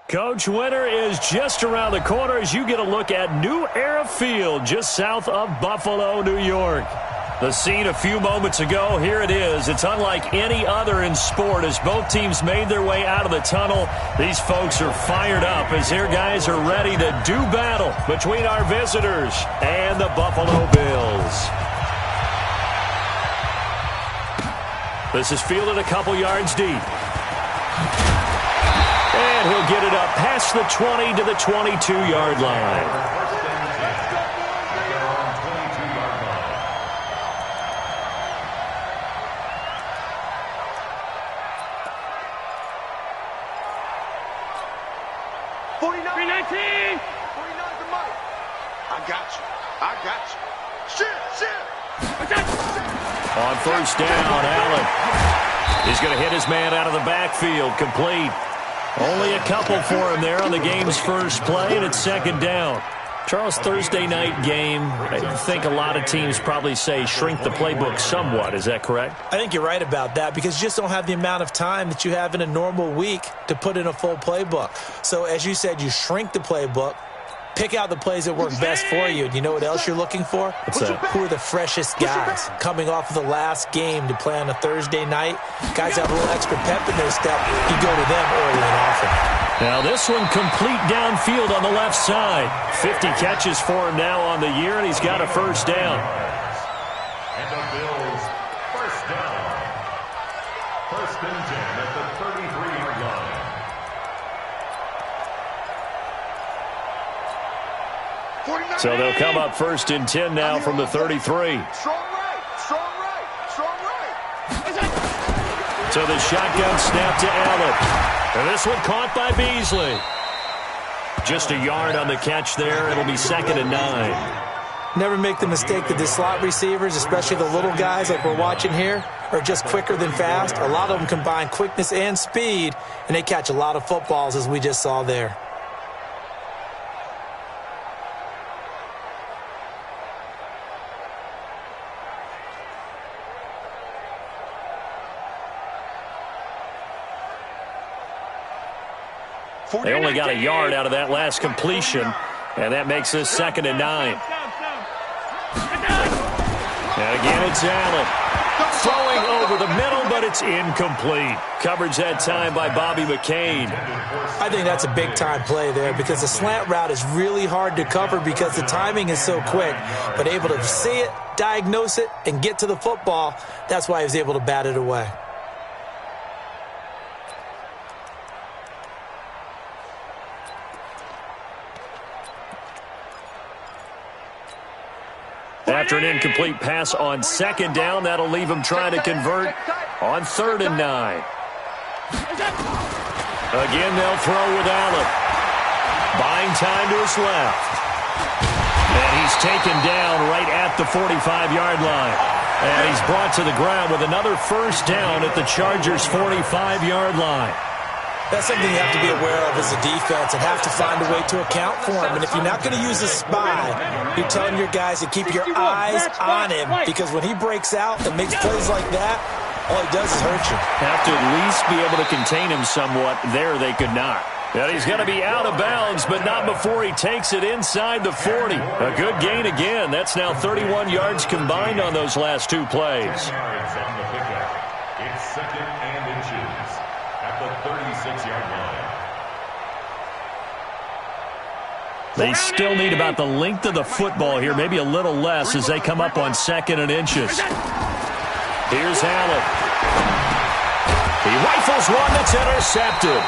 Coach, winter is just around the corner as you get a look at New Era Field just south of Buffalo, New York. The scene a few moments ago, here it is. It's unlike any other in sport as both teams made their way out of the tunnel. These folks are fired up as their guys are ready to do battle between our visitors and the Buffalo Bills. This is fielded a couple yards deep. And he'll get it up past the 20 to the 22-yard line. On first down, Allen. He's going to hit his man out of the backfield, complete. Only a couple for him there on the game's first play, and it's second down. Charles, Thursday night game, I think a lot of teams probably say shrink the playbook somewhat. Is that correct? I think you're right about that because you just don't have the amount of time that you have in a normal week to put in a full playbook. So as you said, you shrink the playbook. Pick out the plays that work best for you. And you know what else you're looking for? What's that? Who are the freshest guys coming off of the last game to play on a Thursday night? Guys have a little extra pep in their step. You go to them early and often. Now this one complete downfield on the left side. 50 catches for him now on the year, and he's got a first down. And the Bills, first down. First and 10 at the 33-yard line. So they'll come up first and 10 now from the 33. Strong right, strong right, strong right. So the shotgun snap to Allen. And this one caught by Beasley. Just a yard on the catch there. It'll be second and 9. Never make the mistake that the slot receivers, especially the little guys like we're watching here, are just quicker than fast. A lot of them combine quickness and speed, and they catch a lot of footballs as we just saw there. They only got a yard out of that last completion, and that makes this second and 9. And again, it's Allen. Throwing over the middle, but it's incomplete. Coverage that time by Bobby McCain. I think that's a big-time play there because the slant route is really hard to cover because the timing is so quick. But able to see it, diagnose it, and get to the football, that's why he was able to bat it away. After an incomplete pass on second down, that'll leave him trying to convert on third and 9. Again, they'll throw with Allen. Buying time to his left. And he's taken down right at the 45-yard line. And he's brought to the ground with another first down at the Chargers' 45-yard line. That's something you have to be aware of as a defense and have to find a way to account for him. And if you're not going to use a spy, you're telling your guys to keep your eyes on him because when he breaks out and makes plays like that, all he does is hurt you. Have to at least be able to contain him somewhat. There they could not. And he's going to be out of bounds, but not before he takes it inside the 40. A good gain again. That's now 31 yards combined on those last two plays. It's second and inches at the 36-yard line. They still need about the length of the football here, maybe a little less as they come up on second and inches. Here's Allen. He rifles one that's intercepted.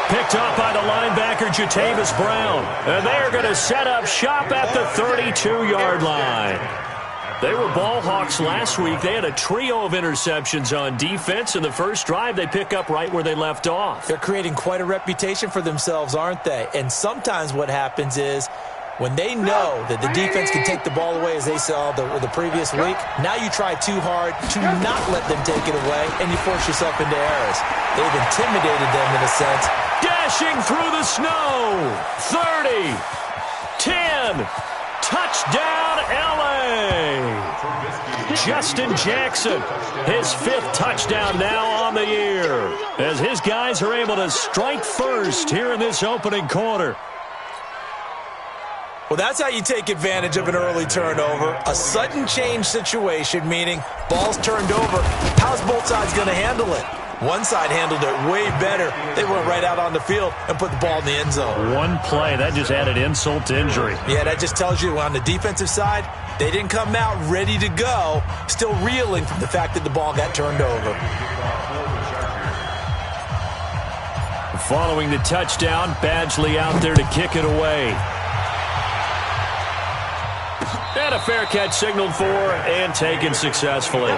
Picked up by the linebacker, Jatavis Brown. And they're going to set up shop at the 32-yard line. They were ball hawks last week. They had a trio of interceptions on defense. In the first drive, they pick up right where they left off. They're creating quite a reputation for themselves, aren't they? And sometimes what happens is when they know that the defense can take the ball away, as they saw the previous week, now you try too hard to not let them take it away, and you force yourself into errors. They've intimidated them in a sense. Dashing through the snow. 30, 10, 20, touchdown, LA! Justin Jackson, his 5th touchdown now on the year, as his guys are able to strike first here in this opening quarter. Well, that's how you take advantage of an early turnover. A sudden change situation, meaning ball's turned over. How's both sides going to handle it? One side handled it way better. They went right out on the field and put the ball in the end zone. One play, that just added insult to injury. Yeah, that just tells you on the defensive side, they didn't come out ready to go, still reeling from the fact that the ball got turned over. Following the touchdown, Badgley out there to kick it away. And a fair catch signaled for and taken successfully.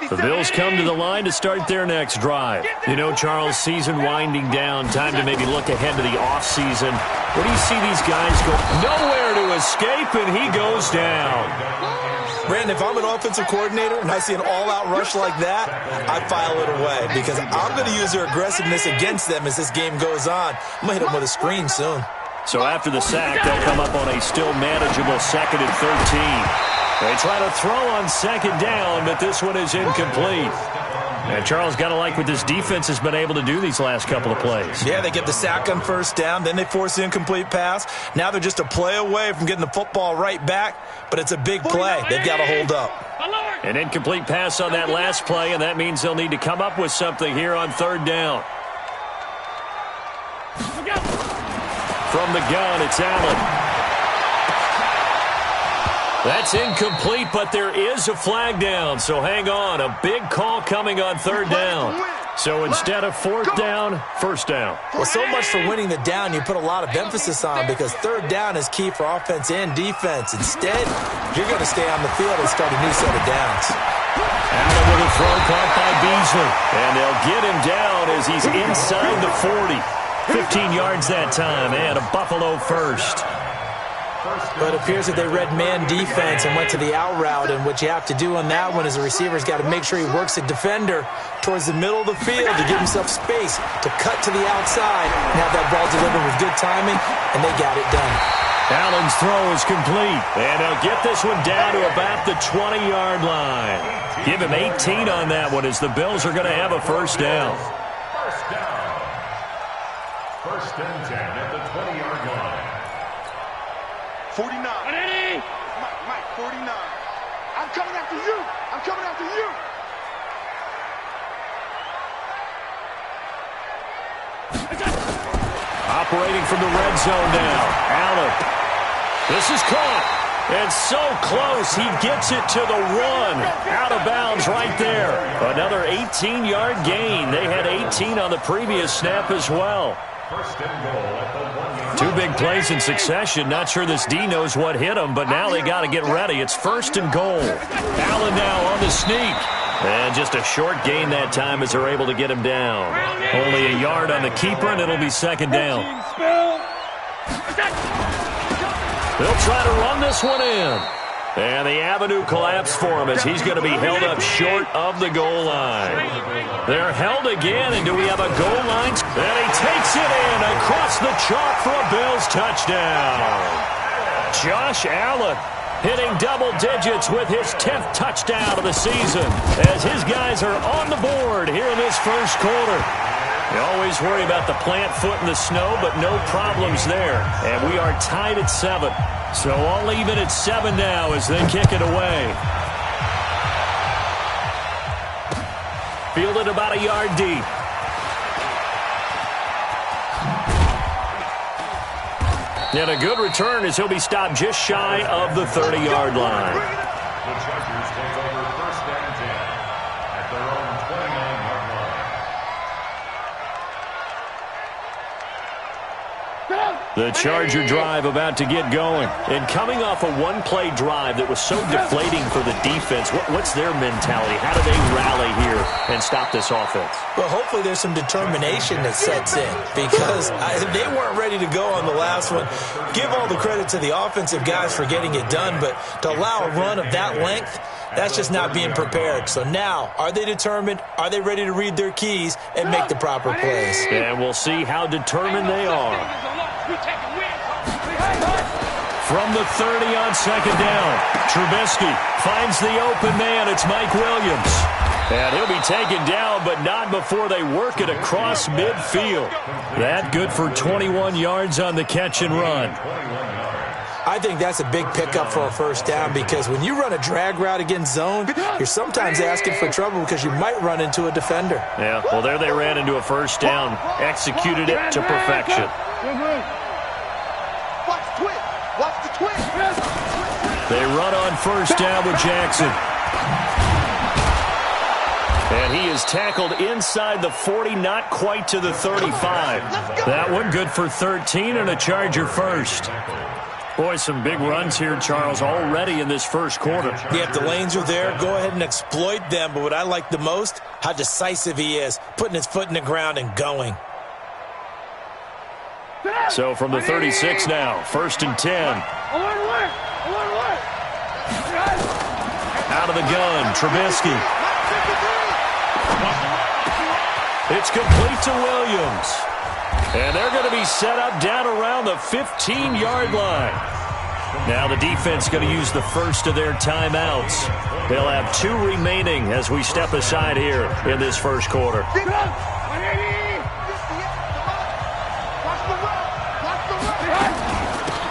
The Bills come to the line to start their next drive. You know, Charles, season winding down, time to maybe look ahead to the offseason. Where do you see these guys go? Nowhere to escape, and he goes down. Brandon, if I'm an offensive coordinator and I see an all-out rush like that, I file it away because I'm going to use their aggressiveness against them as this game goes on. I'm going to hit them with a screen soon. So after the sack, they'll come up on a still manageable 2nd and 13. They try to throw on 2nd down, but this one is incomplete. And Charles, got to like what this defense has been able to do these last couple of plays. Yeah, they get the sack on 1st down, then they force the incomplete pass. Now they're just a play away from getting the football right back, but it's a big play. They've got to hold up. An incomplete pass on that last play, and that means they'll need to come up with something here on 3rd down. From the gun, it's Allen. That's incomplete, but there is a flag down, so hang on. A big call coming on 3rd down. So instead of 4th down, 1st down. Well, so much for winning the down you put a lot of emphasis on because 3rd down is key for offense and defense. Instead, you're going to stay on the field and start a new set of downs. Allen with a throw caught by Beasley. And they'll get him down as he's inside the 40. 15 yards that time, and a Buffalo first. But it appears that they read man defense and went to the out route, and what you have to do on that one is the receiver's got to make sure he works the defender towards the middle of the field to give himself space to cut to the outside and have that ball delivered with good timing, and they got it done. Allen's throw is complete, and they'll get this one down to about the 20-yard line. Give him 18 on that one as the Bills are going to have a 1st down. 1st and 10 at the 20-yard line. 49. Mike, 49. I'm coming after you. I'm coming after you. Operating from the red zone now. Allen. This is caught. And so close, he gets it to the 1. Out of bounds right there. Another 18-yard gain. They had 18 on the previous snap as well. 1st and goal at the 1-yard line. 2 big plays in succession. Not sure this D knows what hit him, but now they got to get ready. It's 1st and goal. Allen now on the sneak. And just a short gain that time as they're able to get him down. Only a yard on the keeper, and it'll be 2nd down. They'll try to run this one in. And the avenue collapsed for him as he's going to be held up short of the goal line. They're held again, and do we have a goal line? And he takes it in across the chalk for a Bills touchdown. Josh Allen hitting double digits with his 10th touchdown of the season as his guys are on the board here in this 1st quarter. You always worry about the plant foot in the snow, but no problems there. And we are tied at 7. So I'll leave it at 7 now as they kick it away. Fielded about a yard deep. And a good return as he'll be stopped just shy of the 30-yard line. The Chargers take over 1st and 10 at their own 29-yard line. The Charger drive about to get going. And coming off a one-play drive that was so deflating for the defense, what's their mentality? How do they rally here and stop this offense? Well, hopefully there's some determination that sets in because they weren't ready to go on the last one. Give all the credit to the offensive guys for getting it done, but to allow a run of that length, That's just not being prepared. So now, are they determined? Are they ready to read their keys and make the proper plays? And we'll see how determined they are. From the 30 on second down, Trubisky finds the open man. It's Mike Williams. And he'll be taken down, but not before they work it across midfield. That good for 21 yards on the catch and run. I think that's a big pickup for a first down because when you run a drag route against zone, you're sometimes asking for trouble because you might run into a defender. Yeah, well, there they ran into a first down, executed it to perfection. Watch the twist. Watch the twist. They run on first down with Jackson. And he is tackled inside the 40, not quite to the 35. That one good for 13 and a Charger first. Boy, some big runs here, Charles, already in this first quarter. Yeah, if the lanes are there, go ahead and exploit them. But what I like the most, how decisive he is, putting his foot in the ground and going. So from the 36 now, first and 10. Out of the gun, Trubisky. It's complete to Williams. And they're going to be set up down around the 15-yard line. Now the defense going to use the first of their timeouts. They'll have 2 remaining as we step aside here in this first quarter.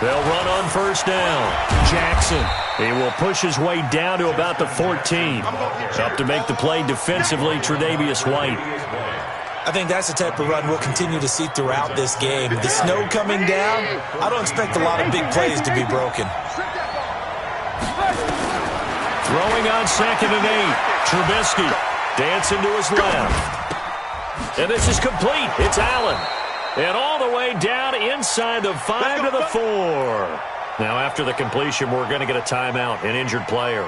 They'll run on first down. Jackson. He will push his way down to about the 14. Up to make the play defensively, Tre'Davious White. I think that's the type of run we'll continue to see throughout this game. The snow coming down, I don't expect a lot of big plays to be broken. Throwing on second and 8. Trubisky dancing to his left. And this is complete. It's Allen. And all the way down inside the 5 to the 4. Now after the completion, we're going to get a timeout, an injured player.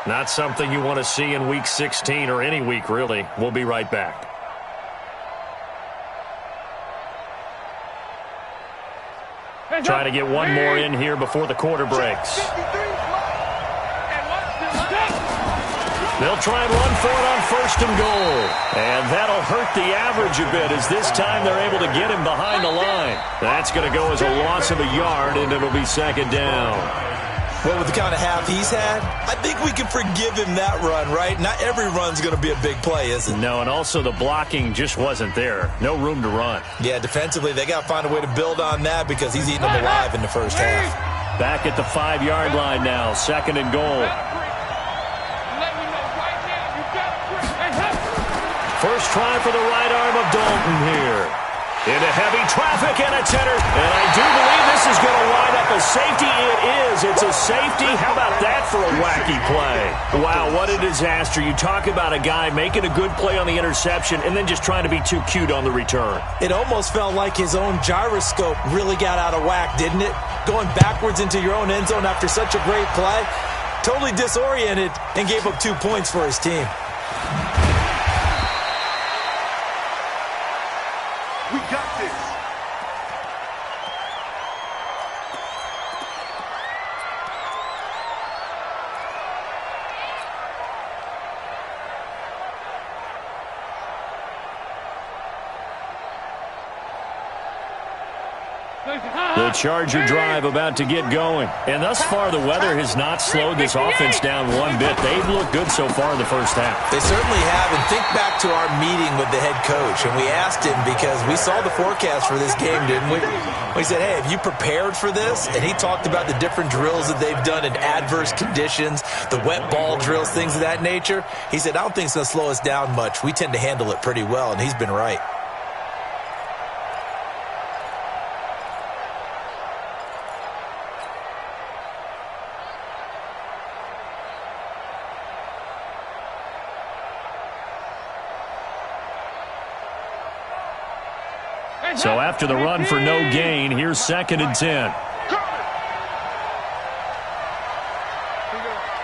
Not something you want to see in Week 16 or any week, really. We'll be right back. Trying to get one more in here before the quarter breaks. They'll try and run for it on first and goal. And that'll hurt the average a bit as this time they're able to get him behind the line. That's going to go as a loss of a yard, and it'll be second down. Well, with the kind of half he's had, I think we can forgive him that run, right? Not every run's going to be a big play, is it? No, and also the blocking just wasn't there. No room to run. Yeah, defensively, they got to find a way to build on that because he's eating them alive in the first half. Back at the 5-yard line now, second and goal. First try for the right arm of Dalton here. Into heavy traffic, and it's entered. And I do believe this is going to wind up a safety. It is. It's a safety. How about that for a wacky play? Wow, what a disaster. You talk about a guy making a good play on the interception and then just trying to be too cute on the return. It almost felt like his own gyroscope really got out of whack, didn't it? Going backwards into your own end zone after such a great play. Totally disoriented and gave up 2 points for his team. We got this. The Charger drive about to get going. And thus far, the weather has not slowed this offense down one bit. They've looked good so far in the first half. They certainly have. And think back to our meeting with the head coach. And we asked him because we saw the forecast for this game, didn't we? We said, hey, have you prepared for this? And he talked about the different drills that they've done in adverse conditions, the wet ball drills, things of that nature. He said, I don't think it's going to slow us down much. We tend to handle it pretty well, and he's been right. So after the run for no gain, here's second and 10.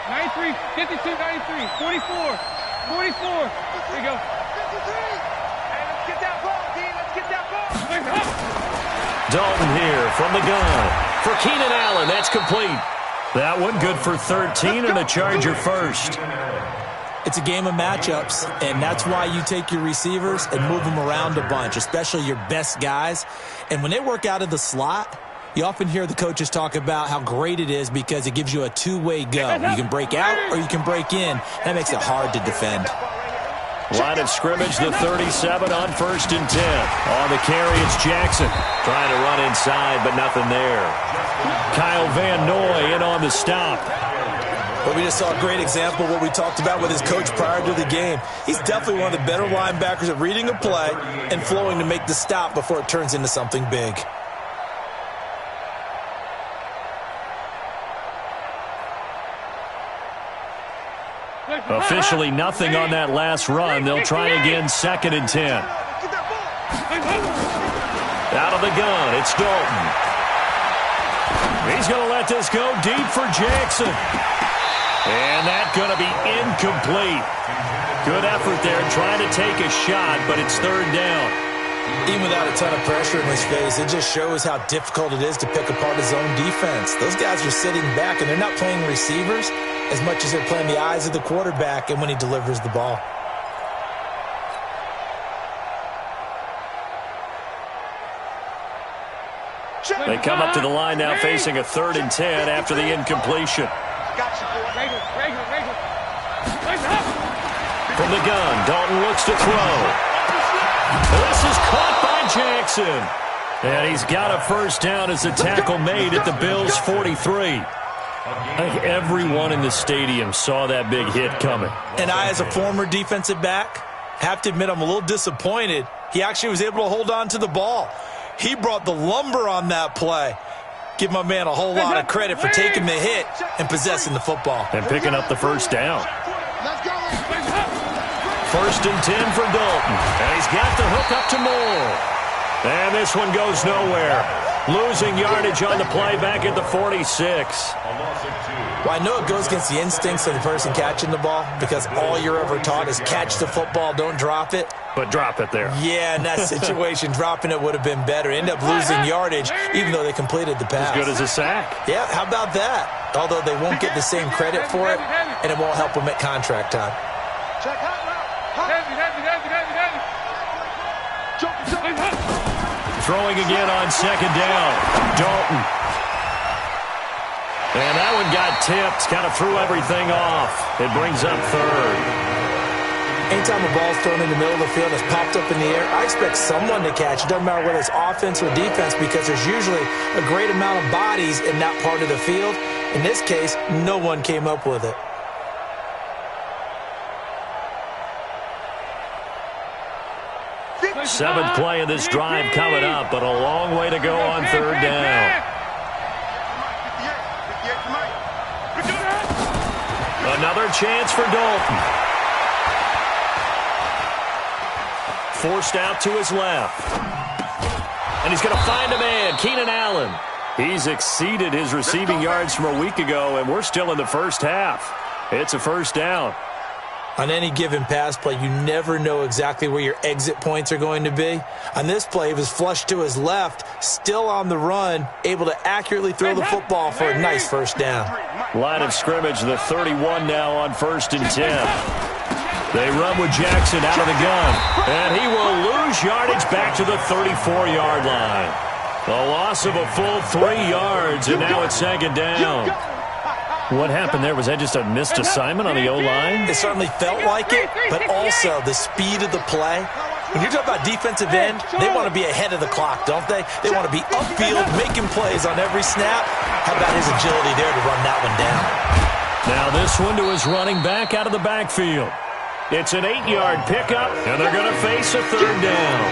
93, 52, 93, 44, 44. There you go. Hey, let's get that ball, D. Let's get that ball. Dalton here from the gun. For Keenan Allen, that's complete. That one good for 13 and a Charger first. It's a game of matchups, and that's why you take your receivers and move them around a bunch, especially your best guys. And when they work out of the slot, you often hear the coaches talk about how great it is because it gives you a two-way go. You can break out or you can break in. That makes it hard to defend. Line of scrimmage, the 37 on 1st and 10. On the carry, it's Jackson. Trying to run inside, but nothing there. Kyle Van Noy in on the stop. But we just saw a great example of what we talked about with his coach prior to the game. He's definitely one of the better linebackers at reading a play and flowing to make the stop before it turns into something big. Officially nothing on that last run. They'll try again 2nd and 10. Out of the gun, it's Dalton. He's going to let this go deep for Jackson. And that's going to be incomplete. Good effort there trying to take a shot, but it's 3rd down. Even without a ton of pressure in his face, it just shows how difficult it is to pick apart his own defense. Those guys are sitting back, and they're not playing receivers as much as they're playing the eyes of the quarterback and when he delivers the ball. They come up to the line now facing a 3rd and 10 after the incompletion. From the gun, Dalton looks to throw. This is caught by Jackson. And he's got a 1st down as the tackle made at the Bills' 43. I think everyone in the stadium saw that big hit coming. And I, as a former defensive back, have to admit I'm a little disappointed. He actually was able to hold on to the ball. He brought the lumber on that play. Give my man a whole lot of credit for taking the hit and possessing the football. And picking up the 1st down. 1st and 10 for Dalton. And he's got the hook up to Moore. And this one goes nowhere. Losing yardage on the play back at the 46. Well, I know it goes against the instincts of the person catching the ball because all you're ever taught is catch the football, don't drop it. But drop it there. Yeah, in that situation, dropping it would have been better. End up losing yardage even though they completed the pass. As good as a sack. Yeah, how about that? Although they won't get the same credit for it, and it won't help them at contract time. Throwing again on 2nd down. Dalton. And that one got tipped. Kind of threw everything off. It brings up 3rd. Anytime a ball's thrown in the middle of the field, it's popped up in the air, I expect someone to catch. It doesn't matter whether it's offense or defense because there's usually a great amount of bodies in that part of the field. In this case, no one came up with it. Seventh play of this drive coming up, but a long way to go on 3rd down. Another chance for Dalton. Forced out to his left. And he's going to find a man, Keenan Allen. He's exceeded his receiving yards from a week ago, and we're still in the 1st half. It's a 1st down. On any given pass play, you never know exactly where your exit points are going to be. On this play, he was flushed to his left, still on the run, able to accurately throw the football for a nice 1st down. Line of scrimmage, the 31 now on 1st and 10. They run with Jackson out of the gun, and he will lose yardage back to the 34-yard line. A loss of a full 3 yards, and now it's 2nd down. What happened there? Was that just a missed assignment on the O-line? It certainly felt like it, but also the speed of the play. When you're talking about defensive end, they want to be ahead of the clock, don't they? They want to be upfield, making plays on every snap. How about his agility there to run that one down? Now this one to his running back out of the backfield. It's an 8-yard pickup, and they're going to face a 3rd down.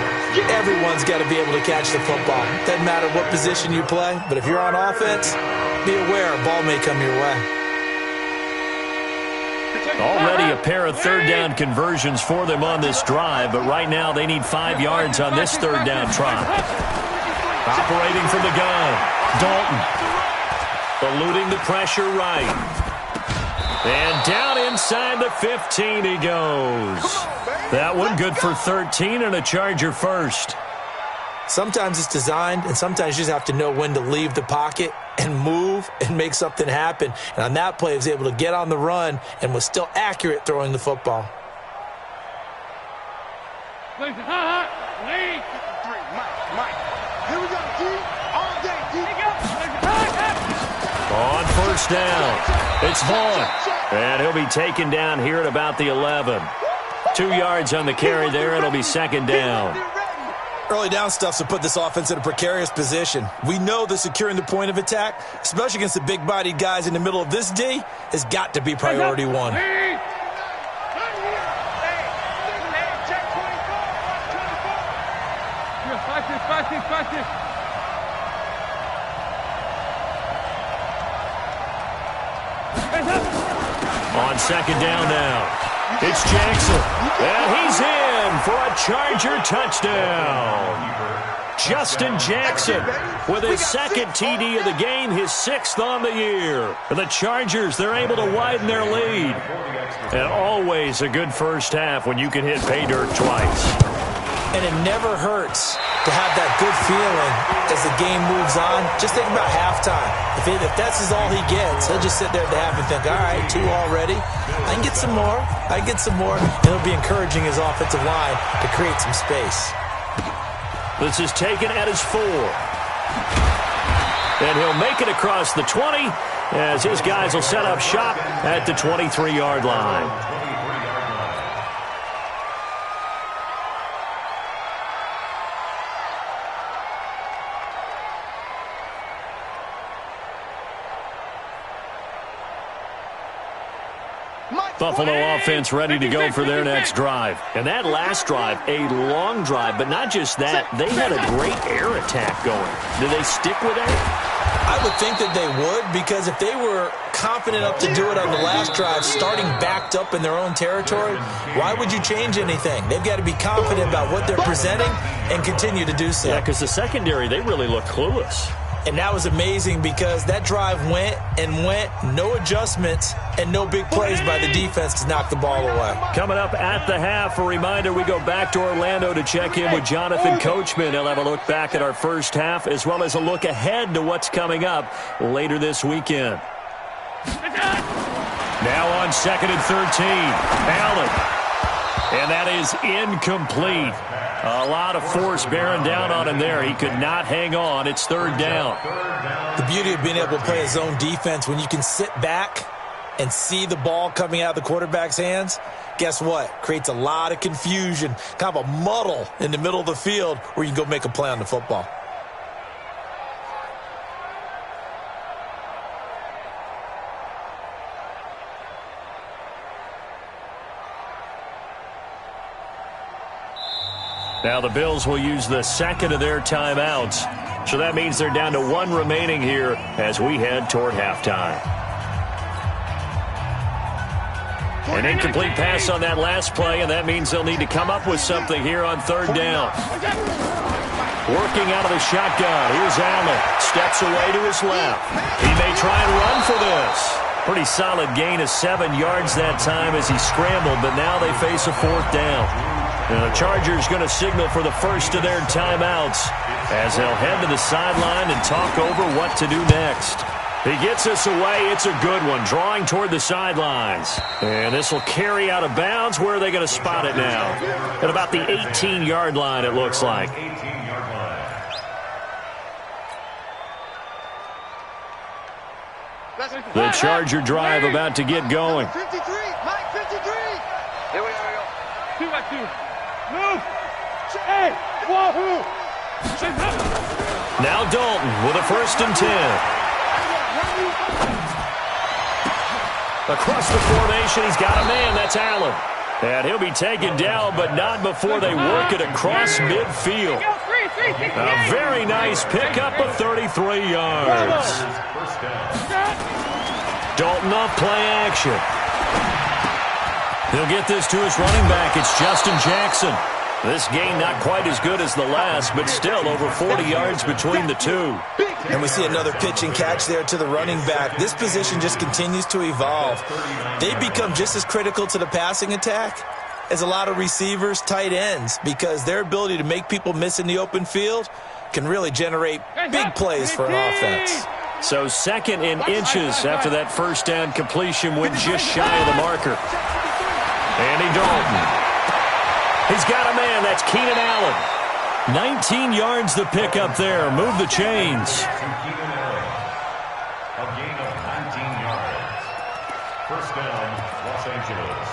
Everyone's got to be able to catch the football. Doesn't matter what position you play, but if you're on offense, be aware a ball may come your way. Already a pair of 3rd down conversions for them on this drive, but right now they need 5 yards on this 3rd down try. Operating from the gun, Dalton. Eluding the pressure right. And down inside the 15 he goes. That one good for 13 and a Charger first. Sometimes it's designed, and sometimes you just have to know when to leave the pocket and move and make something happen. And on that play, he was able to get on the run and was still accurate throwing the football. Mike. Here we go, D. All day, D. On first down, it's Vaughn. And he'll be taken down here at about the 11. 2 yards on the carry there. It'll be second down. Early down stuff's to put this offense in a precarious position. We know that securing the point of attack, especially against the big-bodied guys in the middle of this D, has got to be priority one. On second down now, it's Jackson. And he's in for a Charger touchdown. Justin Jackson with his second TD of the game, his 6th on the year. And the Chargers, they're able to widen their lead. And always a good first half when you can hit pay dirt twice. And it never hurts to have that good feeling as the game moves on. Just think about halftime. If that's all he gets, he'll just sit there at the half and think, all right, 2 already. I can get some more. I can get some more. And he'll be encouraging his offensive line to create some space. This is taken at his 4. And he'll make it across the 20 as his guys will set up shop at the 23-yard line. Buffalo offense ready to go for their next drive. And that last drive, a long drive, but not just that. They had a great air attack going. Do they stick with that? I would think that they would, because if they were confident enough to do it on the last drive, starting backed up in their own territory, why would you change anything? They've got to be confident about what they're presenting and continue to do so. Yeah, because the secondary, they really look clueless. And that was amazing because that drive went and went, no adjustments, and no big plays by the defense to knock the ball away. Coming up at the half, a reminder, we go back to Orlando to check in with Jonathan Coachman. He'll have a look back at our first half as well as a look ahead to what's coming up later this weekend. Now on 2nd and 13, Allen. And that is incomplete. A lot of force bearing down on him there. He could not hang on. It's 3rd down. The beauty of being able to play a zone defense, when you can sit back and see the ball coming out of the quarterback's hands, guess what? Creates a lot of confusion, kind of a muddle in the middle of the field where you can go make a play on the football. Now the Bills will use the 2nd of their timeouts. So that means they're down to 1 remaining here as we head toward halftime. An incomplete pass on that last play, and that means they'll need to come up with something here on 3rd down. Working out of the shotgun. Here's Allen. Steps away to his left. He may try and run for this. Pretty solid gain of 7 yards that time as he scrambled, but now they face a 4th down. And the Chargers going to signal for the first of their timeouts as they'll head to the sideline and talk over what to do next. He gets us away. It's a good one, drawing toward the sidelines. And this will carry out of bounds. Where are they going to spot it now? At about the 18-yard line, it looks like. The Charger drive about to get going. 53, Mike, 53. Here we go. 2 by 2. Move. Hey, wahoo. Now Dalton with a 1st and 10. Across the formation, he's got a man. That's Allen. And he'll be taken down, but not before they work it across midfield. A very nice pickup of 33 yards. Dalton off play action. He'll get this to his running back. It's Justin Jackson. This game not quite as good as the last, but still over 40 yards between the two. And we see another pitch and catch there to the running back. This position just continues to evolve. They become just as critical to the passing attack is a lot of receivers, tight ends, because their ability to make people miss in the open field can really generate big plays for an offense. So 2nd and inches after that first down completion went just shy of the marker. Andy Dalton. He's got a man. That's Keenan Allen. 19 yards the pick up there. Move the chains. A gain of 19 yards. First down, Los Angeles.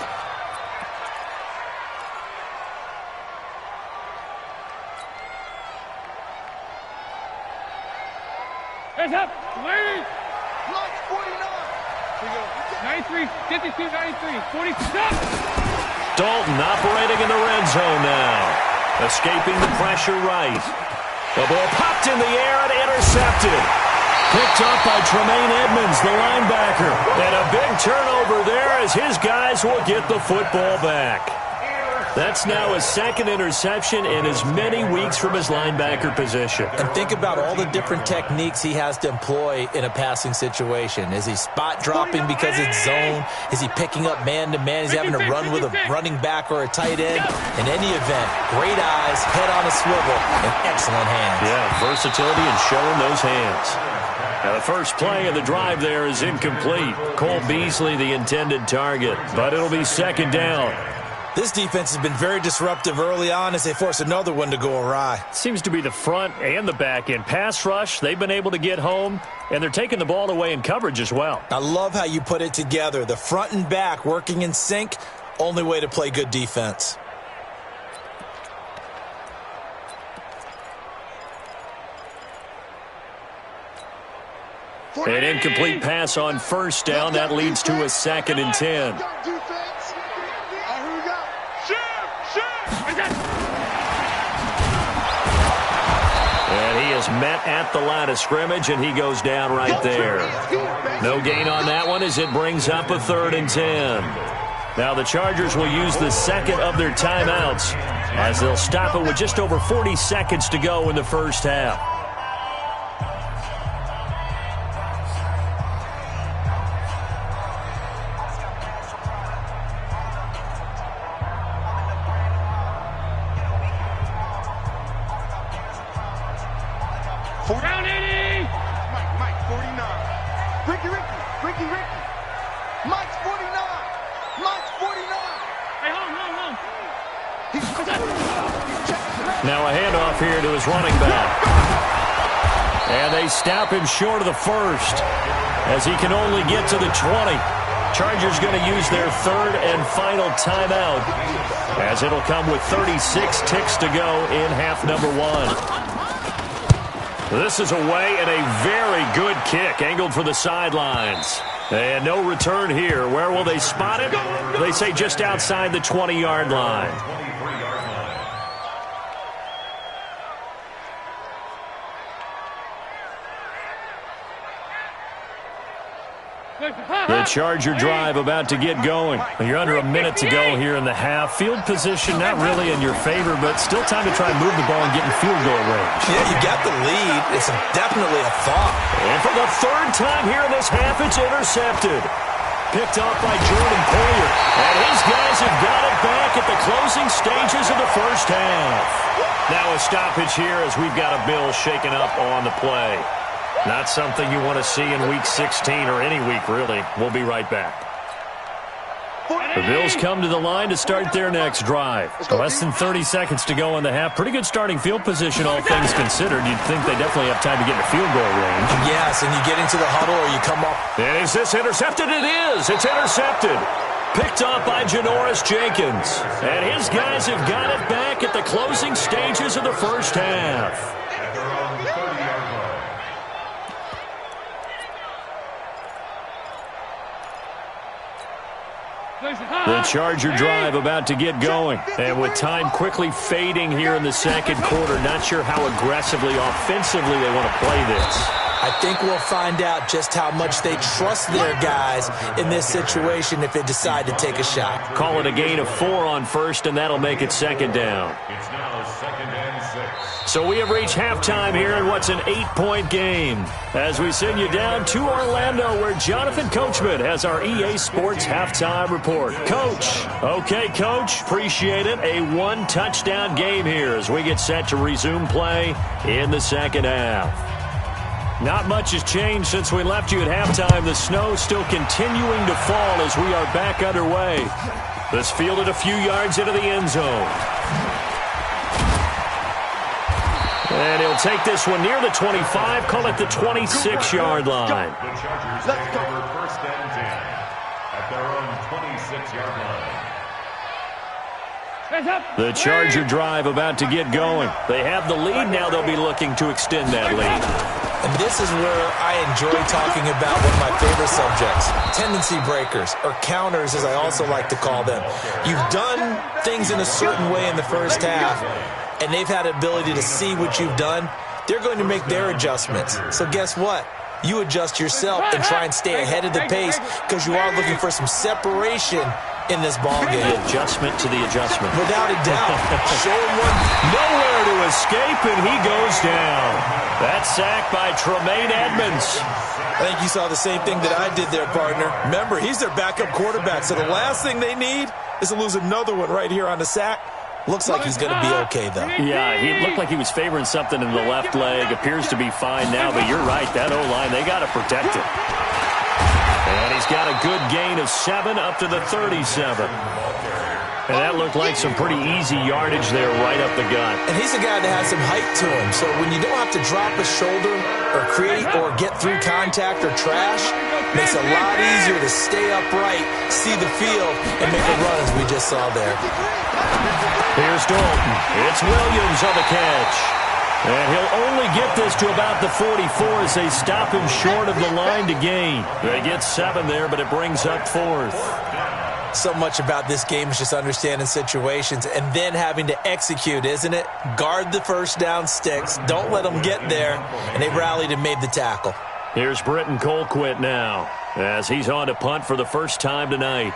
Hands up. Ladies. Mike 49. 93, 52, 93, 40. Stop. Dalton operating in the red zone now. Escaping the pressure right. The ball popped in the air and intercepted. Picked up by Tremaine Edmonds, the linebacker. And a big turnover there as his guys will get the football back. That's now his 2nd interception in as many weeks from his linebacker position. And think about all the different techniques he has to employ in a passing situation. Is he spot dropping because it's zone? Is he picking up man-to-man? Is he having to run with a running back or a tight end? In any event, great eyes, head on a swivel, and excellent hands. Yeah, versatility and showing those hands. Now, the first play of the drive there is incomplete. Cole Beasley, the intended target, but it'll be 2nd down. This defense has been very disruptive early on as they force another one to go awry. Seems to be the front and the back end. Pass rush, they've been able to get home, and they're taking the ball away in coverage as well. I love how you put it together. The front and back working in sync, only way to play good defense. An incomplete pass on first down. That leads to a 2nd and 10. And he is met at the line of scrimmage, and he goes down right there. No gain on that one as it brings up a 3rd and 10. Now the Chargers will use the 2nd of their timeouts as they'll stop it with just over 40 seconds to go in the first half. Round 80. Mike 49. Ricky. Mike's 49. Mike's 49. Hey, hold. Now a handoff here to his running back. And they stop him short of the first as he can only get to the 20. Chargers going to use their 3rd and final timeout as it'll come with 36 ticks to go in half number 1. This is away and a very good kick angled for the sidelines. And no return here. Where will they spot it? They say just outside the 20-yard line. The Charger drive about to get going. You're under a minute to go here in the half. Field position not really in your favor, but still time to try and move the ball and get in field goal range. Yeah, you got the lead. It's definitely a thought. And for the 3rd time here in this half, it's intercepted. Picked off by Jordan Poyer. And his guys have got it back at the closing stages of the first half. Now a stoppage here as we've got a Bill shaken up on the play. Not something you want to see in Week 16 or any week, really. We'll be right back. The Bills come to the line to start their next drive. Less than 30 seconds to go in the half. Pretty good starting field position, all things considered. You'd think they definitely have time to get in field goal range. Yes, and you get into the huddle or you come up. And is this intercepted? It is. It's intercepted. Picked off by Janoris Jenkins. And his guys have got it back at the closing stages of the first half. The Charger drive about to get going. And with time quickly fading here in the second quarter, not sure how aggressively, offensively they want to play this. I think we'll find out just how much they trust their guys in this situation if they decide to take a shot. Call it a gain of 4 on first, and that'll make it second down. It's now 2nd and 6. So we have reached halftime here in what's an 8-point game. As we send you down to Orlando, where Jonathan Coachman has our EA Sports halftime report. Coach. Okay, Coach. Appreciate it. A 1-touchdown game here as we get set to resume play in the second half. Not much has changed since we left you at halftime. The snow still continuing to fall as we are back underway. This fielded a few yards into the end zone. And he'll take this one near the 25, call it the 26-yard line. The Chargers take over 1st and 10 at their own 26-yard line. The Charger drive about to get going. They have the lead. Now they'll be looking to extend that lead. And this is where I enjoy talking about one of my favorite subjects, tendency breakers, or counters as I also like to call them. You've done things in a certain way in the first half, and they've had the ability to see what you've done. They're going to make their adjustments. So guess what? You adjust yourself and try and stay ahead of the pace because you are looking for some separation in this ball game. The adjustment to the adjustment. Without a doubt. Show him one. Nowhere to escape, and he goes down. That sack by Tremaine Edmonds. I think you saw the same thing that I did there, partner. Remember, he's their backup quarterback, so the last thing they need is to lose another one right here on the sack. Looks like he's going to be okay, though. Yeah, he looked like he was favoring something in the left leg. Appears to be fine now, but you're right. That O-line, they got to protect him. And he's got a good gain of 7 up to the 37. And that looked like some pretty easy yardage there right up the gut. And he's a guy that has some height to him. So when you don't have to drop a shoulder or create or get through contact or trash, makes it a lot easier to stay upright, see the field, and make a run as we just saw there. Here's Dalton. It's Williams on the catch. And he'll only get this to about the 44 as they stop him short of the line to gain. They get 7 there, but it brings up 4th. So much about this game is just understanding situations and then having to execute, isn't it? Guard the first down sticks. Don't let them get there. And they rallied and made the tackle. Here's Britton Colquitt now as he's on to punt for the first time tonight.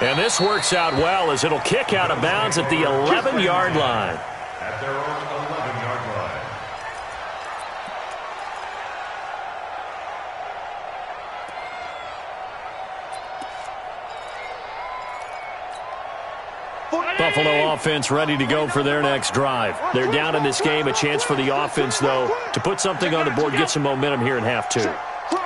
And this works out well as it'll kick out of bounds at the 11-yard line. At their own 11-yard line. Buffalo offense ready to go for their next drive. They're down in this game. A chance for the offense, though, to put something on the board, get some momentum here in half 2.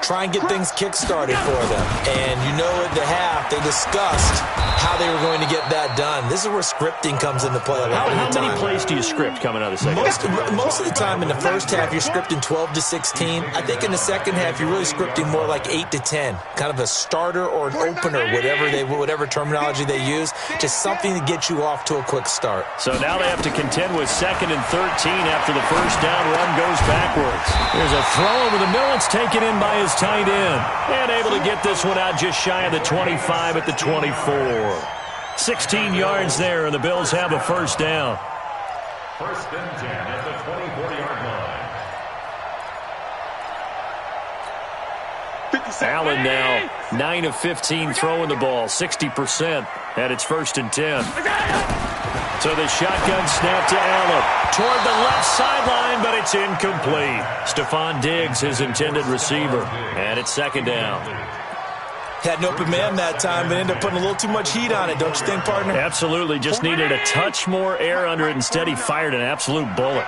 Try and get things kick-started for them. And you know at the half, they discussed how they were going to get that done. This is where scripting comes into play a lot of the time. How many plays do you script coming out of the second half? Most of the time in the first half, you're scripting 12 to 16. I think in the second half, you're really scripting more like 8 to 10. Kind of a starter or an opener, whatever terminology they use. Just something to get you off to a quick start. So now they have to contend with 2nd and 13 after the first down run goes backwards. There's a throw over the middle. It's taken in by his tight end. And able to get this one out just shy of the 25 at the 24. 16 yards there, and the Bills have a first down. 1st and 10 at the 24-yard line. Allen now 9 of 15 throwing the ball, 60% at its 1st and 10. So the shotgun snap to Allen toward the left sideline, but it's incomplete. Stephon Diggs, his intended receiver, and it's 2nd down. Had an open man that time, but ended up putting a little too much heat on it, don't you think, partner? Absolutely. Just needed a touch more air under it. Instead, he fired an absolute bullet.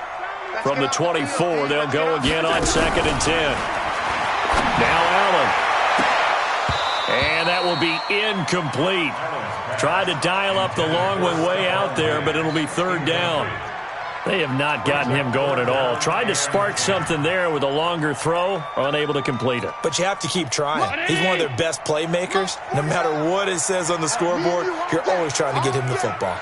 From the 24, they'll go again on 2nd and 10. Now Allen. And that will be incomplete. Tried to dial up the long one way out there, but it'll be 3rd down. They have not gotten him going at all. Tried to spark something there with a longer throw, unable to complete it. But you have to keep trying. He's one of their best playmakers. No matter what it says on the scoreboard, you're always trying to get him the football.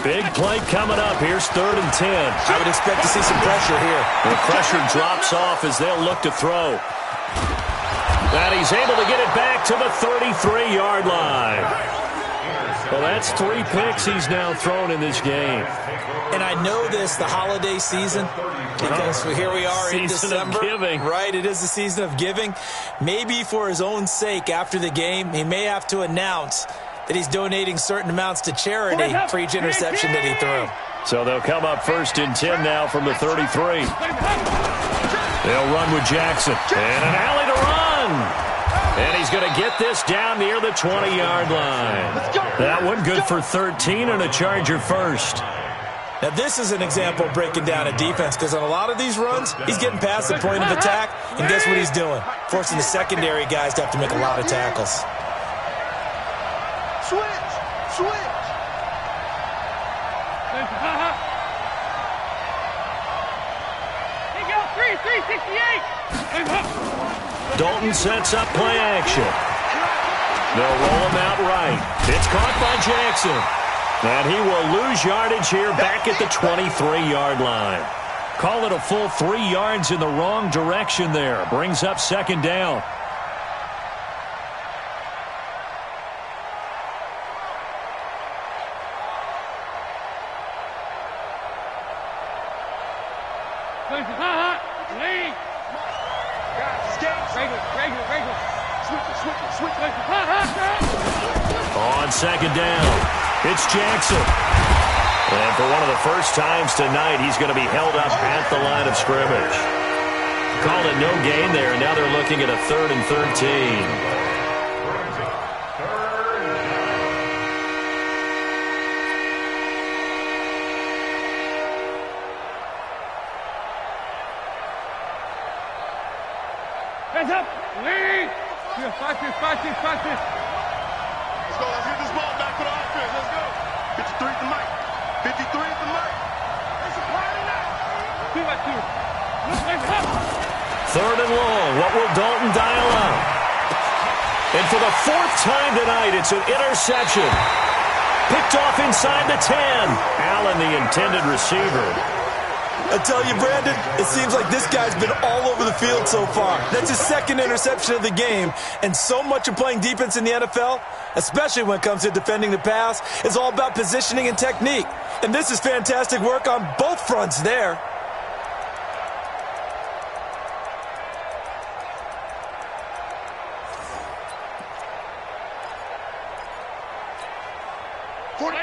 Big play coming up. Here's 3rd and 10. I would expect to see some pressure here. The pressure drops off as they'll look to throw. And he's able to get it back to the 33-yard line. Well, that's 3 picks he's now thrown in this game. And I know this, the holiday season, because here we are in December. Season of giving. Right, it is the season of giving. Maybe for his own sake after the game, he may have to announce that he's donating certain amounts to charity for each interception that he threw. So they'll come up 1st and 10 now from the 33. They'll run with Jackson. And an alley to run. And he's going to get this down near the 20-yard line. That one good for 13 and a Charger first. Now, this is an example of breaking down a defense, because on a lot of these runs, he's getting past the point of attack, and guess what he's doing? Forcing the secondary guys to have to make a lot of tackles. Switch. He goes 368. Dalton sets up play action. They'll roll him out right. It's caught by Jackson. And he will lose yardage here back at the 23-yard line. Call it a full 3 yards in the wrong direction there. Brings up 2nd down. On 2nd down, it's Jackson. And for one of the first times tonight, he's going to be held up at the line of scrimmage. Called it no gain there, and now they're looking at a 3rd and 13. Hands up. Lead. 5-6. Let's go. Let's get this ball back for the offense. Let's go. 53 at the mic. 53 at the mic. It's a party now. 2-2. 3rd and long. What will Dalton dial up? And for the 4th time tonight, it's an interception. Picked off inside the 10. Allen, the intended receiver. I tell you, Brandon, it seems like this guy's been all over the field so far. That's his 2nd interception of the game. And so much of playing defense in the NFL, especially when it comes to defending the pass, is all about positioning and technique. And this is fantastic work on both fronts there.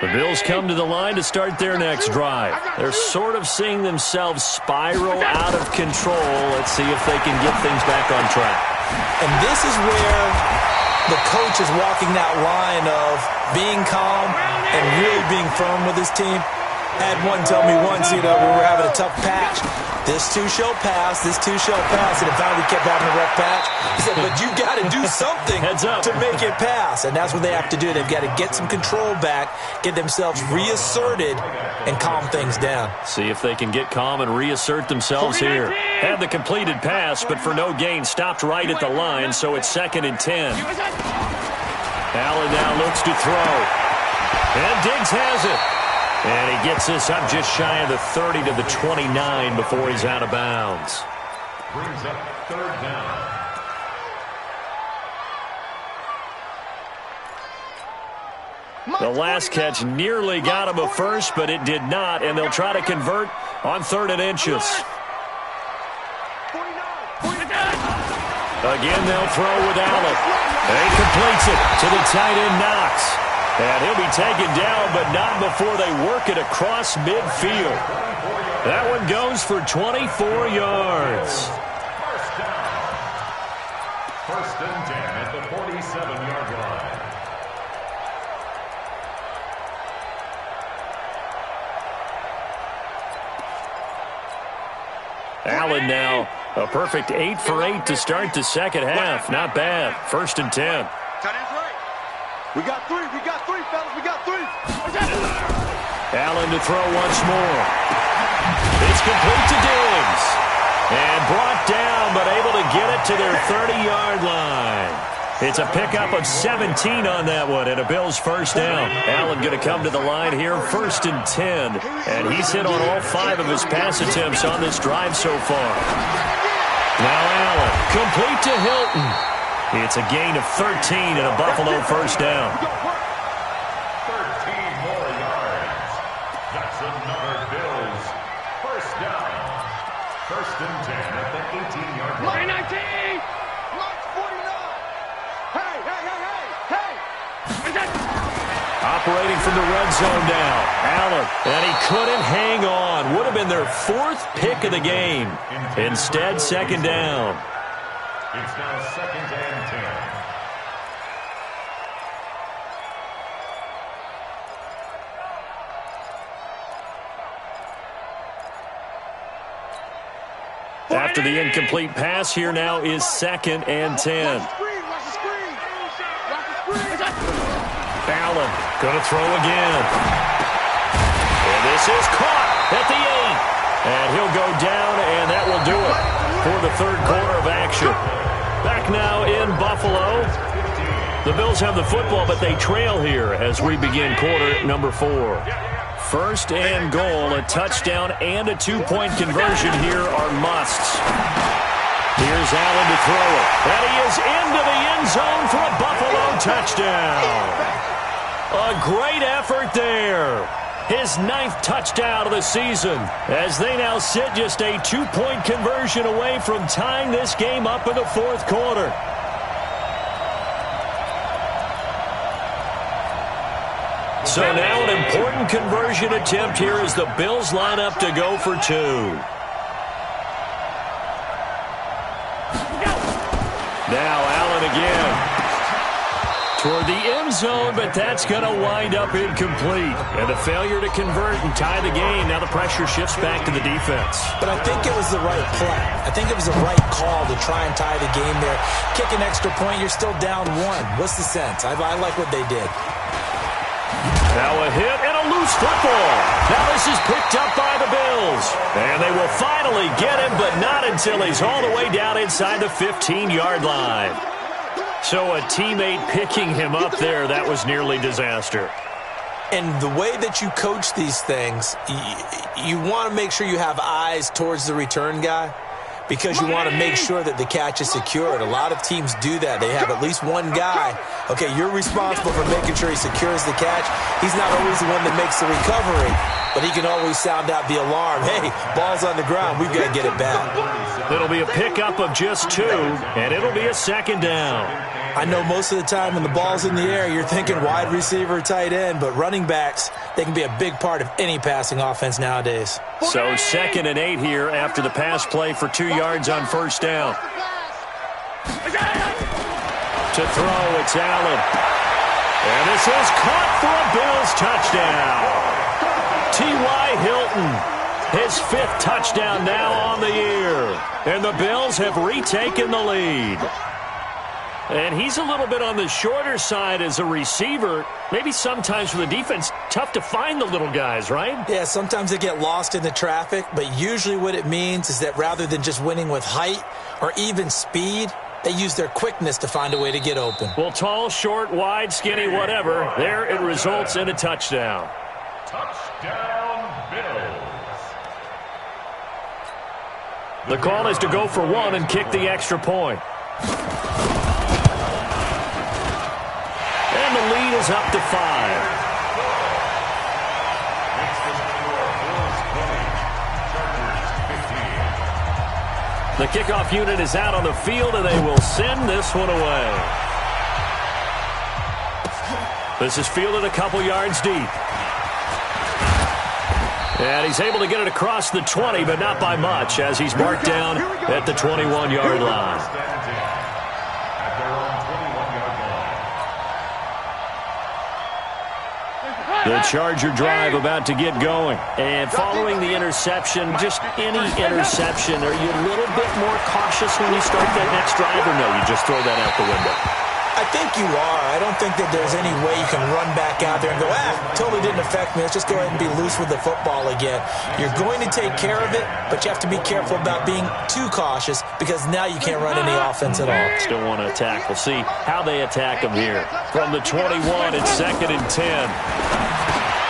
The Bills come to the line to start their next drive. They're sort of seeing themselves spiral out of control. Let's see if they can get things back on track. And this is where the coach is walking that line of being calm and really being firm with his team. Had one tell me once, we were having a tough patch. This too shall pass, this too shall pass. And it finally kept having a rough patch. He said, but you got to do something to make it pass. And that's what they have to do. They've got to get some control back, get themselves reasserted, and calm things down. See if they can get calm and reassert themselves here. Had the completed pass, but for no gain, stopped right at the line, so it's 2nd and 10. Allen now looks to throw. And Diggs has it. And he gets this up just shy of the 30 to the 29 before he's out of bounds. Brings up 3rd down. The last catch nearly got him a first, but it did not, and they'll try to convert on 3rd and inches. Again, they'll throw with Allen. And he completes it to the tight end Knox. And he'll be taken down, but not before they work it across midfield. That one goes for 24 yards. 1st and 10 at the 47-yard line. Allen now a perfect 8 for 8 to start the second half. Not bad. 1st and 10. Tight end's right. We got 3, fellas. We got 3. Allen to throw once more. It's complete to Diggs. And brought down, but able to get it to their 30-yard line. It's a pickup of 17 on that one, and a Bills 1st down. Allen going to come to the line here, 1st and 10. And he's hit on all 5 of his pass attempts on this drive so far. Now Allen, complete to Hilton. It's a gain of 13 and a Buffalo 1st down. 3rd operating from the red zone now. Allen, and he couldn't hang on. Would have been their 4th pick of the game. Instead, second down. It's now 2nd and 10. After the incomplete pass, here now is 2nd and 10. Allen going to throw again. And this is caught at the 8. And he'll go down, and that will do it for the 3rd quarter of action. Back now in Buffalo. The Bills have the football, but they trail here as we begin quarter number 4. 1st and goal, a touchdown and a 2-point conversion here are musts. Here's Allen to throw it. And he is into the end zone for a Buffalo touchdown. A great effort there. His 9th touchdown of the season as they now sit just a 2-point conversion away from tying this game up in the 4th quarter. So now an important conversion attempt here as the Bills line up to go for 2. Now Allen again. Toward the end zone, but that's going to wind up incomplete. And a failure to convert and tie the game. Now the pressure shifts back to the defense. But I think it was the right play. I think it was the right call to try and tie the game there. Kick an extra point, you're still down 1. What's the sense? I like what they did. Now a hit and a loose football. Now this is picked up by the Bills. And they will finally get him, but not until he's all the way down inside the 15-yard line. So a teammate picking him up there, that was nearly disaster. And the way that you coach these things, you want to make sure you have eyes towards the return guy because you want to make sure that the catch is secured. A lot of teams do that. They have at least one guy. Okay, you're responsible for making sure he secures the catch. He's not always the one that makes the recovery, but he can always sound out the alarm. Hey, ball's on the ground. We've got to get it back. It'll be a pickup of just 2, and it'll be a 2nd down. I know most of the time when the ball's in the air, you're thinking wide receiver, tight end, but running backs, they can be a big part of any passing offense nowadays. So 2nd and 8 here after the pass play for 2 yards on 1st down. To throw, it's Allen. And this is caught for a Bills touchdown. T.Y. Hilton, his 5th touchdown now on the year. And the Bills have retaken the lead. And he's a little bit on the shorter side as a receiver. Maybe sometimes for the defense, tough to find the little guys, right? Yeah, sometimes they get lost in the traffic, but usually what it means is that rather than just winning with height or even speed, they use their quickness to find a way to get open. Well, tall, short, wide, skinny, whatever, there it results in a touchdown. Touchdown, Bills. The call is to go for 1 and kick the extra point. And the lead is up to 5. The kickoff unit is out on the field, and they will send this one away. This is fielded a couple yards deep. And he's able to get it across the 20, but not by much, as he's marked down at the 21-yard line. The Charger drive about to get going. And following the interception, just any interception, are you a little bit more cautious when you start that next drive, or no, you just throw that out the window? I think you are. I don't think that there's any way you can run back out there and go, totally didn't affect me. Let's just go ahead and be loose with the football again. You're going to take care of it, but you have to be careful about being too cautious because now you can't run any offense at all. Still want to attack. We'll see how they attack them here. From the 21, it's 2nd and 10.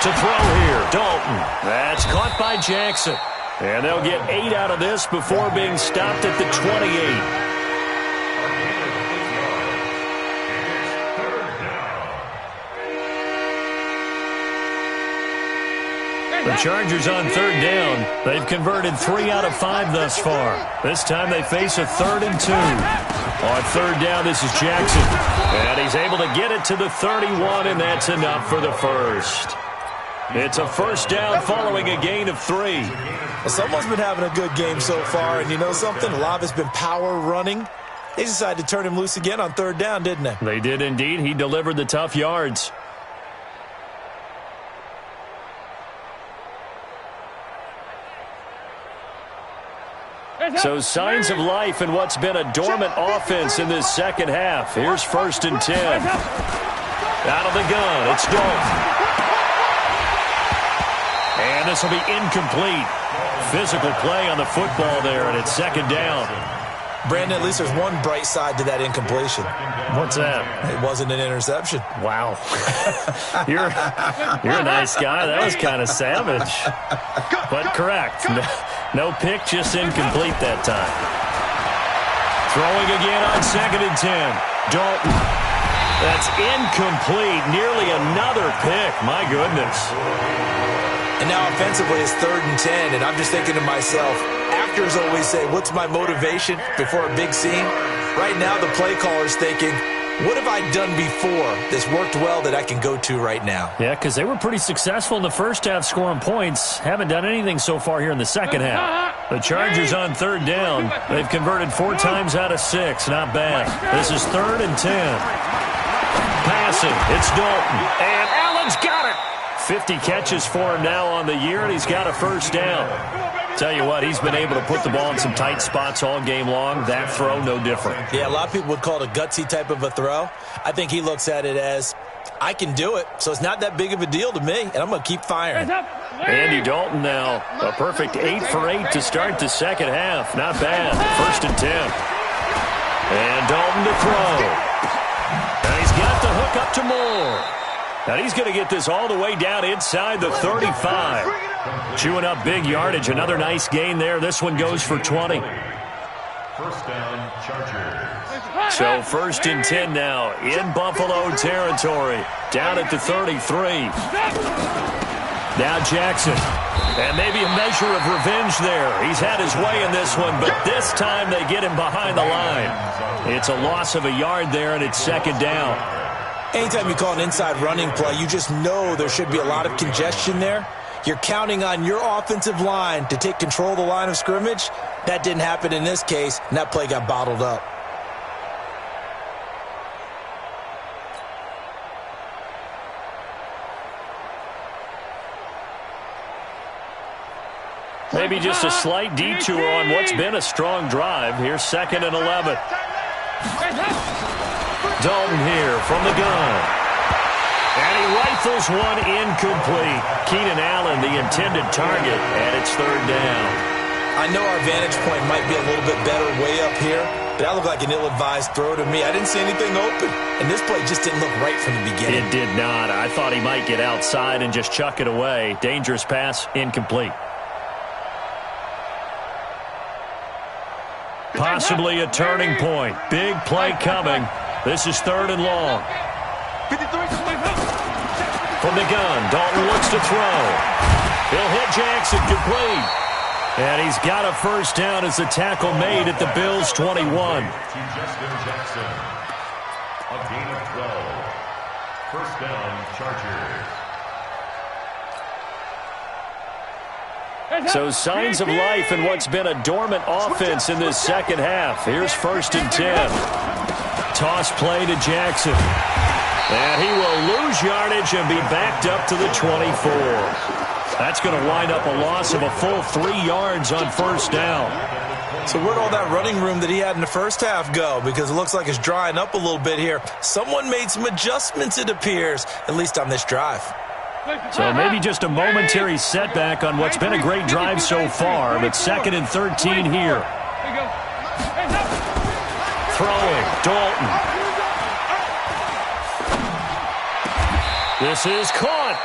To throw here, Dalton. That's caught by Jackson. And they'll get 8 out of this before being stopped at the 28. The Chargers on 3rd down. They've converted 3 out of 5 thus far. This time they face a 3rd and 2. On third down, this is Jackson. And he's able to get it to the 31, and that's enough for the first. It's a first down following a gain of 3. Well, someone's been having a good game so far, and you know something? A lot of it's been power running. They decided to turn him loose again on third down, didn't they? They did indeed. He delivered the tough yards. So signs of life in what's been a dormant offense in this second half. Here's 1st and 10. Out of the gun, it's Dalton. And this will be incomplete. Physical play on the football there, and it's 2nd down. Brandon, at least there's one bright side to that incompletion. What's that? It wasn't an interception. Wow. You're a nice guy. That was kind of savage. But correct. No pick, just incomplete that time. Throwing again on 2nd and 10. Dalton. That's incomplete. Nearly another pick. My goodness. And now offensively it's 3rd and 10, and I'm just thinking to myself, actors always say, what's my motivation before a big scene? Right now the play caller's thinking, what have I done before that's worked well that I can go to right now? Yeah, because they were pretty successful in the first half scoring points. Haven't done anything so far here in the second half. The Chargers on 3rd down. They've converted 4 times out of 6. Not bad. This is 3rd and 10. Passing. It's Dalton. And Allen's got it. 50 catches for him now on the year, and he's got a first down. Tell you what, he's been able to put the ball in some tight spots all game long. That throw, no different. Yeah, a lot of people would call it a gutsy type of a throw. I think he looks at it as, I can do it, so it's not that big of a deal to me, and I'm going to keep firing. Andy Dalton now, a perfect 8 for 8 to start the second half. Not bad. 1st and 10. And Dalton to throw. And he's got the hook up to Moore. And he's going to get this all the way down inside the 35. Chewing up big yardage. Another nice gain there. This one goes for 20. 1st down, Chargers. So 1st and 10 now in Buffalo territory. Down at the 33. Now Jackson. And maybe a measure of revenge there. He's had his way in this one, but this time they get him behind the line. It's a loss of a yard there, and it's 2nd down. Anytime you call an inside running play, you just know there should be a lot of congestion there. You're counting on your offensive line to take control of the line of scrimmage. That didn't happen in this case, and that play got bottled up. Maybe just a slight detour on what's been a strong drive. Here's 2nd and 11. Dalton here from the gun. And he rifles one incomplete. Keenan Allen, the intended target, and it's 3rd down. I know our vantage point might be a little bit better way up here, but that looked like an ill-advised throw to me. I didn't see anything open, and this play just didn't look right from the beginning. It did not. I thought he might get outside and just chuck it away. Dangerous pass, incomplete. Possibly a turning point. Big play coming. This is 3rd and long. From the gun, Dalton looks to throw. He'll hit Jackson, complete. And he's got a first down as the tackle made at the Bills' 21. To Justin Jackson. A gain of 12. 1st down, Chargers. So signs of life in what's been a dormant offense in this second half. Here's 1st and 10. Toss play to Jackson. And he will lose yardage and be backed up to the 24. That's going to wind up a loss of a full 3 yards on 1st down. So where'd all that running room that he had in the first half go? Because it looks like it's drying up a little bit here. Someone made some adjustments, it appears, at least on this drive. So maybe just a momentary setback on what's been a great drive so far, but 2nd and 13 here. Throwing, Dalton. This is caught.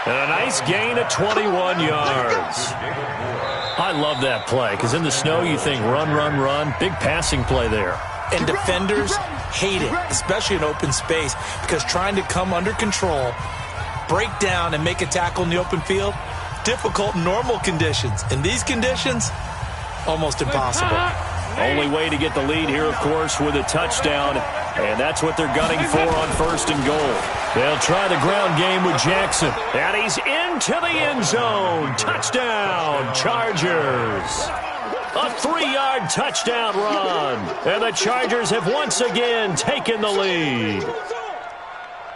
And a nice gain of 21 yards. I love that play, because in the snow you think run, run, run. Big passing play there. And defenders hate it, especially in open space, because trying to come under control, break down, and make a tackle in the open field, difficult in normal conditions. In these conditions, almost impossible. Only way to get the lead here, of course, with a touchdown, and that's what they're gunning for on 1st and goal. They'll try the ground game with Jackson, and he's into the end zone. Touchdown, Chargers. A 3-yard touchdown run, and the Chargers have once again taken the lead.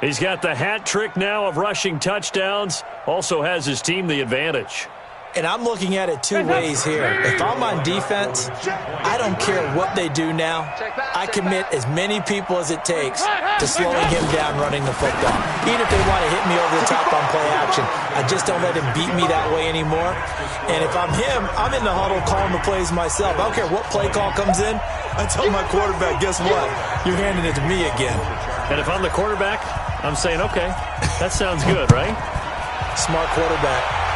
He's got the hat trick now of rushing touchdowns, also has his team the advantage. And I'm looking at it two ways here. If I'm on defense, I don't care what they do now. I commit as many people as it takes to slowing him down running the football. Even if they want to hit me over the top on play action, I just don't let him beat me that way anymore. And if I'm him, I'm in the huddle calling the plays myself. I don't care what play call comes in. I tell my quarterback, guess what? You're handing it to me again. And if I'm the quarterback, I'm saying, okay, that sounds good, right? Smart quarterback.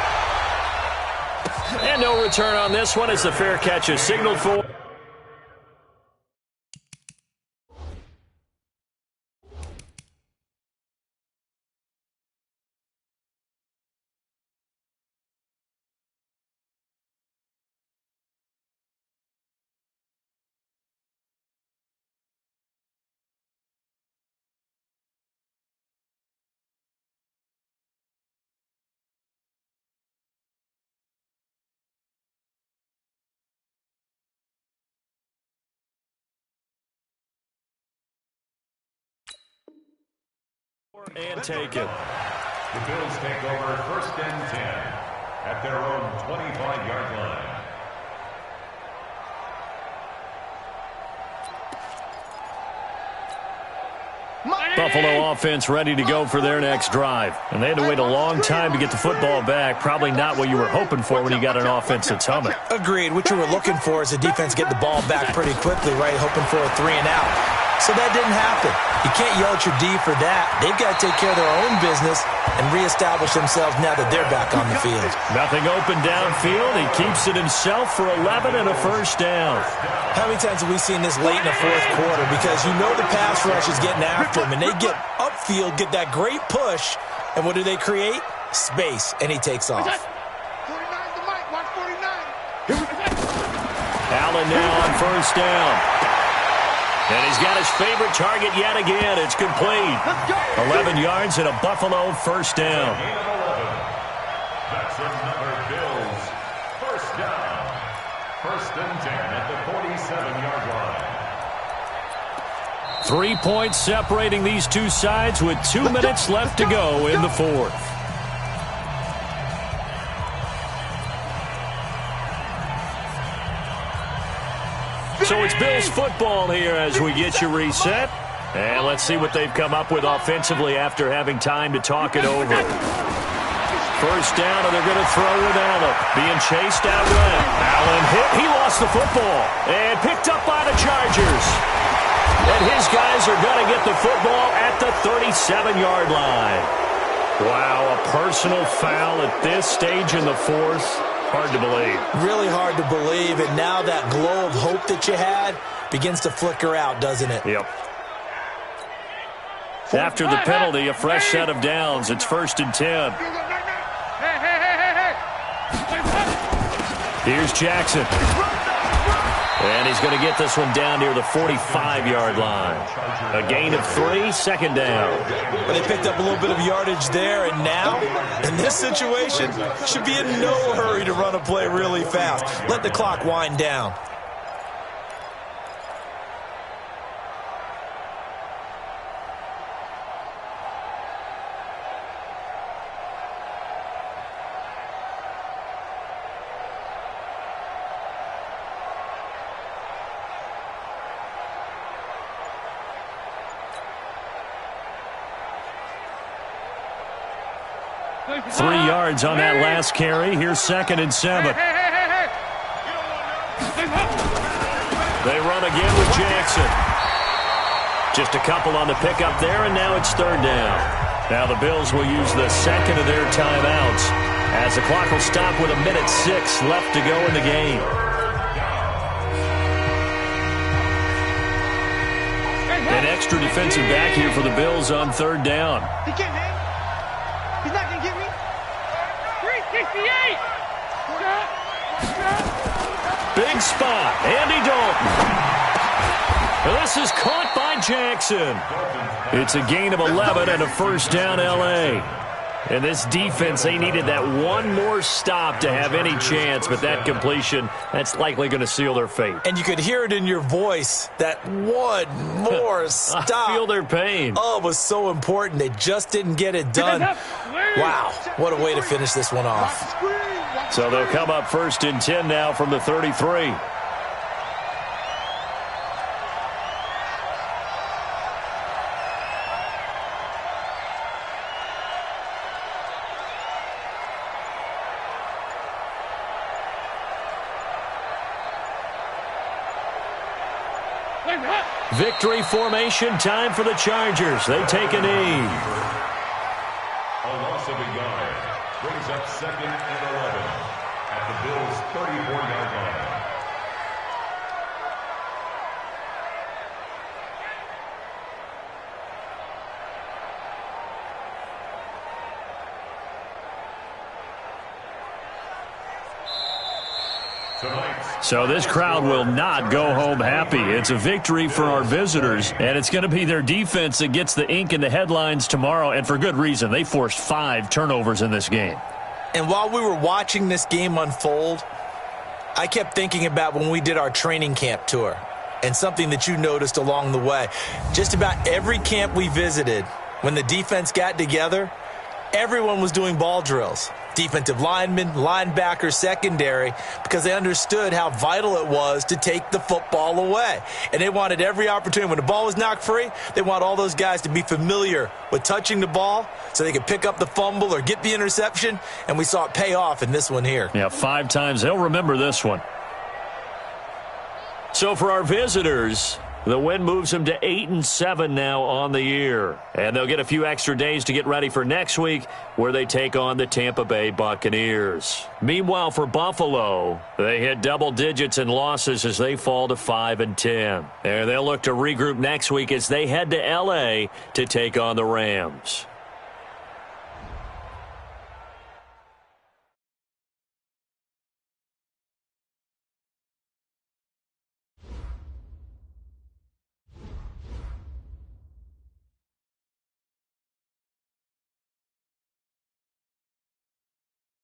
And no return on this one as the fair catch is signaled for. And take it. The Bills take over 1st and 10 at their own 25-yard line. Buffalo offense ready to go for their next drive. And they had to wait a long time to get the football back. Probably not what you were hoping for when you got an offense that's humming. Agreed. What you were looking for is the defense get the ball back pretty quickly, right? Hoping for a 3-and-out. So that didn't happen. You can't yell at your D for that. They've got to take care of their own business and reestablish themselves now that they're back on the field. Nothing open downfield. He keeps it himself for 11 and a 1st down. How many times have we seen this late in the 4th quarter? Because you know the pass rush is getting after him, and they get upfield, get that great push, and what do they create? Space, and he takes off. 49's the mic. Watch 49. Allen now on 1st down. And he's got his favorite target yet again. It's complete. 11 yards and a Buffalo 1st down. That's another Bills 1st down. 1st and 10 at the 47-yard line. 3 points separating these two sides with 2 minutes left to go in the 4th. So it's Bills football here as we get you reset. And let's see what they've come up with offensively after having time to talk it over. 1st down, and they're going to throw with Allen. Being chased out left. Allen hit. He lost the football. And picked up by the Chargers. And his guys are going to get the football at the 37-yard line. Wow, a personal foul at this stage in the 4th. Hard to believe. Really hard to believe, and now that glow of hope that you had begins to flicker out, doesn't it? Yep. After the penalty, a fresh set of downs. It's 1st and 10. Here's Jackson. And he's going to get this one down near the 45-yard line. A gain of 3, 2nd down. But they picked up a little bit of yardage there, and now, in this situation, should be in no hurry to run a play really fast. Let the clock wind down. Three yards on that last carry. Here's 2nd and 7. They run again with Jackson. Just a couple on the pickup there, and now it's 3rd down. Now the Bills will use the 2nd of their timeouts as the clock will stop with 1:06 left to go in the game. An extra defensive back here for the Bills on 3rd down. He can't hang. He's not going to get me. 368. big spot. Andy Dalton. This is caught by Jackson. It's a gain of 11 and a first down, L.A. And this defense, they needed that one more stop to have any chance, but that completion, that's likely going to seal their fate. And you could hear it in your voice, that one more stop. I feel their pain. Oh, it was so important. They just didn't get it done. Wow, what a way to finish this one off. So they'll come up first and 10 now from the 33. Victory formation, time for the Chargers. They take a knee. A loss of a yard brings up second and 11 at the Bills' 34-yard line. So this crowd will not go home happy. It's a victory for our visitors, and it's going to be their defense that gets the ink in the headlines tomorrow, and for good reason. They forced 5 turnovers in this game. And while we were watching this game unfold, I kept thinking about when we did our training camp tour and something that you noticed along the way. Just about every camp we visited, when the defense got together, everyone was doing ball drills. Defensive linemen, linebackers, secondary, because they understood how vital it was to take the football away. And they wanted every opportunity. When the ball was knocked free, they want all those guys to be familiar with touching the ball so they could pick up the fumble or get the interception. And we saw it pay off in this one here. Yeah, 5 times. They'll remember this one. So for our visitors, the win moves them to 8-7 now on the year. And they'll get a few extra days to get ready for next week, where they take on the Tampa Bay Buccaneers. Meanwhile, for Buffalo, they hit double digits in losses as they fall to 5-10. And they'll look to regroup next week as they head to L.A. to take on the Rams.